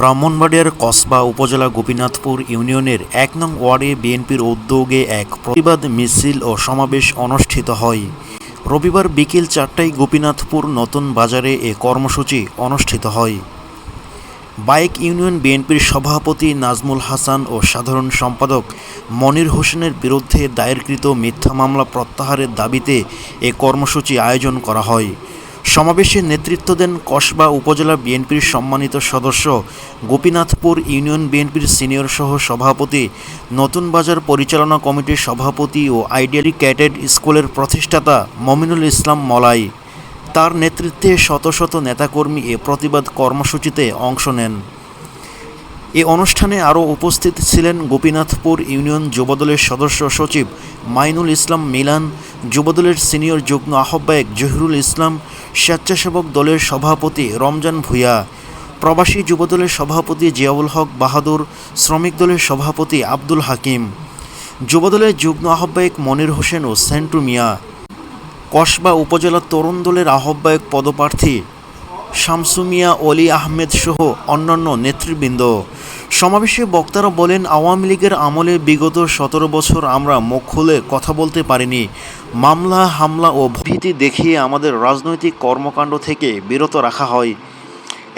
ব্রাহ্মণবাড়িয়ার কসবা উপজেলা গোপীনাথপুর ইউনিয়নের ১ নং ওয়ার্ডে বিএনপির উদ্যোগে এক প্রতিবাদ মিছিল ও সমাবেশ অনুষ্ঠিত হয়। রবিবার বিকেল ৪টায় গোপীনাথপুর নতুন বাজারে এ কর্মসূচি অনুষ্ঠিত হয়। বাইক ইউনিয়ন বিএনপির সভাপতি নাজমুল হাসান ও সাধারণ সম্পাদক মনির হোসেনের বিরুদ্ধে দায়েরকৃত মিথ্যা মামলা প্রত্যাহারের দাবিতে এ কর্মসূচি আয়োজন করা হয়। সমাবেশে নেতৃত্ব দেন কসবা উপজেলা বিএনপির সম্মানিত সদস্য, গোপীনাথপুর ইউনিয়ন বিএনপির সিনিয়র সহ সভাপতি, নতুন বাজার পরিচালনা কমিটির সভাপতি ও আইডিয়ালি ক্যাডেট স্কুলের প্রতিষ্ঠাতা মমিনুল ইসলাম মলাই। তার নেতৃত্বে শত শত নেতাকর্মী এ প্রতিবাদ কর্মসূচিতে অংশ নেন। এ অনুষ্ঠানে আরও উপস্থিত ছিলেন গোপীনাথপুর ইউনিয়ন যুবদলের সদস্য সচিব মাইনুল ইসলাম মিলান, যুবদলের সিনিয়র যুগ্ম আহ্বায়ক জহিরুল ইসলাম, স্বেচ্ছাসেবক দলের সভাপতি রমজান ভূঁইয়া, প্রবাসী যুবদলের সভাপতি জিয়াউল হক বাহাদুর, শ্রমিক দলের সভাপতি আব্দুল হাকিম, যুবদলের যুগ্ম আহ্বায়ক মনির হোসেন ও সেন্টু মিয়া, কসবা উপজেলা তরুণ দলের আহ্বায়ক পদপ্রার্থী শামসু মিয়া, অলি আহমেদ সহ অন্যান্য নেতৃবৃন্দ। সমাবেশে বক্তারা বলেন, আওয়ামী লীগের আমলে বিগত ১৭ বছর আমরা মুখ খুলে কথা বলতে পারিনি। মামলা, হামলা ও ভীতি দেখিয়ে আমাদের রাজনৈতিক কর্মকাণ্ড থেকে বিরত রাখা হয়।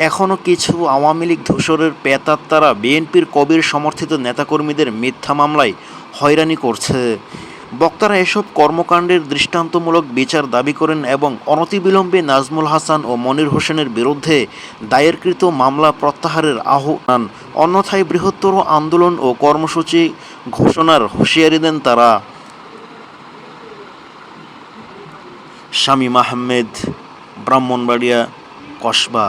এখনও কিছু আওয়ামী লীগ ধূসরের প্রেতাত্মারা বিএনপির কবির সমর্থিত নেতাকর্মীদের মিথ্যা মামলায় হয়রানি করছে। বক্তারা এসব কর্মকাণ্ডের দৃষ্টান্তমূলক বিচার দাবি করেন এবং অনতিবিলম্বে নাজমুল হাসান ও মনির হোসেনের বিরুদ্ধে দায়েরকৃত মামলা প্রত্যাহারের আহ্বান, অন্যথায় বৃহত্তর আন্দোলন ও কর্মসূচি ঘোষণার হুঁশিয়ারি দেন তারা। শামীম আহমেদ, ব্রাহ্মণবাড়িয়া, কসবা।